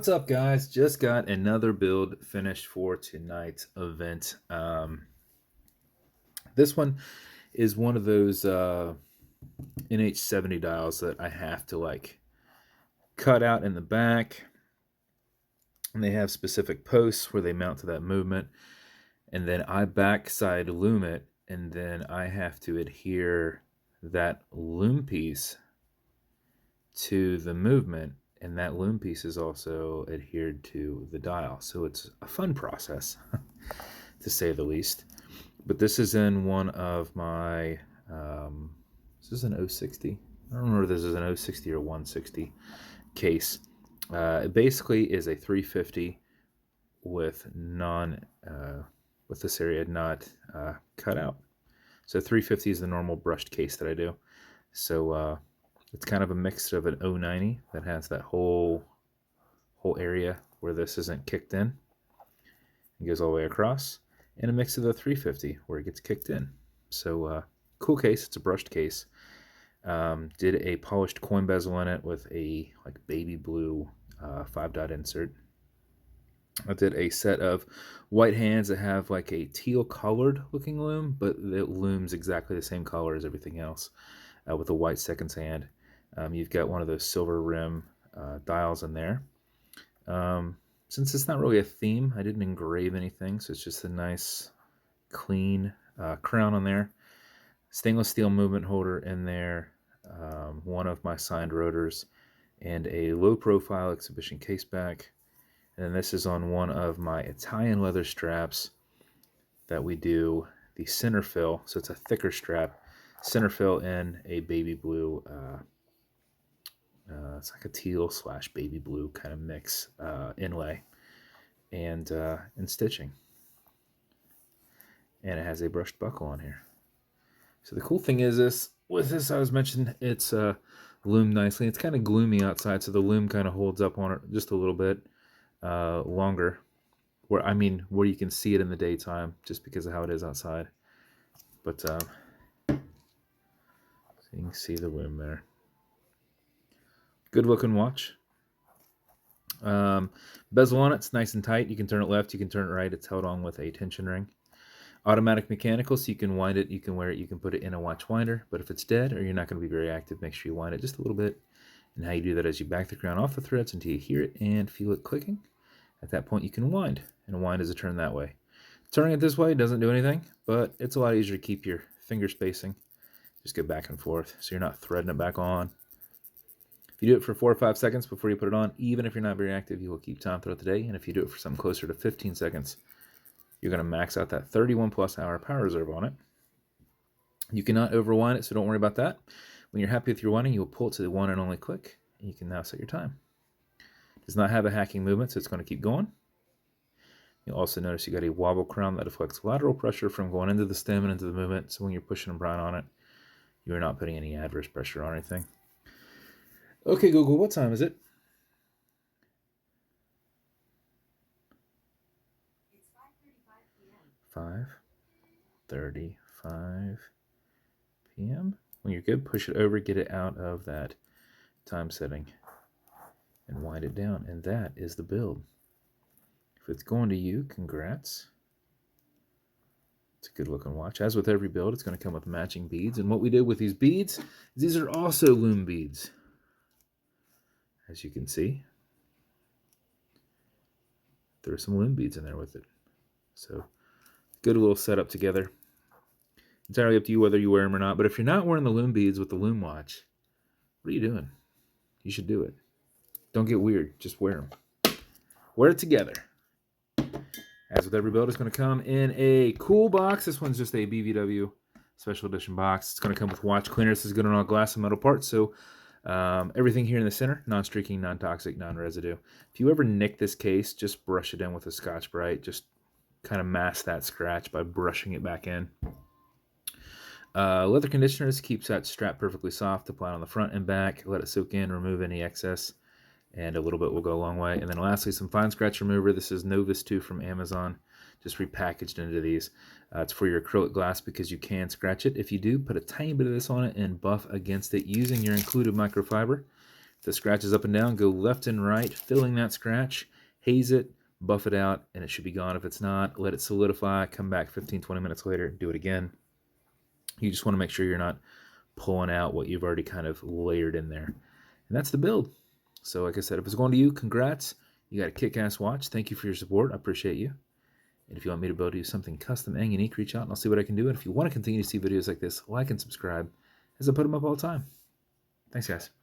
What's up, guys? Just got another build finished for tonight's event. This one is one of those NH70 dials that I have to cut out in the back, and they have specific posts where they mount to that movement, and then I backside lume it, and then I have to adhere that lume piece to the movement, and that lume piece is also adhered to the dial. So it's a fun process, to say the least. But this is in one of my, this is an 060. I don't remember if this is an 060 or 160 case. It basically is a 350 with with this area not cut out. So 350 is the normal brushed case that I do. So it's kind of a mix of an 090 that has that whole area where this isn't kicked in. It goes all the way across. And a mix of the 350 where it gets kicked in. So cool case. It's a brushed case. Did a polished coin bezel in it with a baby blue 5-dot insert. I did a set of white hands that have like a teal colored looking lume, but it looms exactly the same color as everything else, with a white seconds hand. You've got one of those silver rim dials in there. Since it's not really a theme, I didn't engrave anything, so it's just a nice, clean crown on there. Stainless steel movement holder in there, one of my signed rotors, and a low-profile exhibition caseback. And then this is on one of my Italian leather straps that we do the center fill, so it's a thicker strap, center fill in a baby blue, it's like a teal / baby blue kind of mix, inlay and stitching. And it has a brushed buckle on here. So the cool thing is with this, I was mentioning, it's loomed nicely. It's kind of gloomy outside, so the lume kind of holds up on it just a little bit longer. Where you can see it in the daytime, just because of how it is outside. But so you can see the lume there. Good looking watch. Bezel on it's nice and tight. You can turn it left, you can turn it right. It's held on with a tension ring. Automatic mechanical, so you can wind it, you can wear it, you can put it in a watch winder. But if it's dead or you're not going to be very active, make sure you wind it just a little bit. And how you do that is you back the crown off the threads until you hear it and feel it clicking. At that point, you can wind, and wind is a turn that way. Turning it this way doesn't do anything, but it's a lot easier to keep your finger spacing. Just go back and forth, so you're not threading it back on. If you do it for 4 or 5 seconds before you put it on, even if you're not very active, you will keep time throughout the day. And if you do it for something closer to 15 seconds, you're going to max out that 31+ hour power reserve on it. You cannot overwind it, so don't worry about that. When you're happy with your winding, you'll pull it to the one and only click, and you can now set your time. It does not have a hacking movement, so it's going to keep going. You'll also notice you got a wobble crown that deflects lateral pressure from going into the stem and into the movement, so when you're pushing and prying on it, you're not putting any adverse pressure on anything. Okay, Google, what time is it? It's 5:35 p.m. 5:35 p.m. When you're good, push it over, get it out of that time setting, and wind it down. And that is the build. If it's going to you, congrats. It's a good looking watch. As with every build, it's going to come with matching beads. And what we did with these beads is these are also lume beads. As you can see, there are some lume beads in there with it. So good little setup together. Entirely up to you whether you wear them or not. But if you're not wearing the lume beads with the lume watch, what are you doing? You should do it. Don't get weird. Just wear them. Wear it together. As with every build, it's going to come in a cool box. This one's just a BVW special edition box. It's going to come with watch cleaner. This is good on all glass and metal parts. So everything here in the center, non-streaking, non-toxic, non-residue. If you ever nick this case, just brush it in with a Scotch-Brite. Just kind of mask that scratch by brushing it back in. Leather conditioners keeps that strap perfectly soft. Apply it on the front and back. Let it soak in, remove any excess, and a little bit will go a long way. And then lastly, some fine scratch remover. This is Novus 2 from Amazon, just repackaged into these. It's for your acrylic glass because you can scratch it. If you do, put a tiny bit of this on it and buff against it using your included microfiber. The scratches up and down, go left and right, filling that scratch, haze it, buff it out, and it should be gone. If it's not, let it solidify, come back 15, 20 minutes later, do it again. You just want to make sure you're not pulling out what you've already kind of layered in there. And that's the build. So like I said, if it's going to you, congrats. You got a kick-ass watch. Thank you for your support. I appreciate you. And if you want me to build you something custom and unique, reach out and I'll see what I can do. And if you want to continue to see videos like this, like and subscribe as I put them up all the time. Thanks, guys.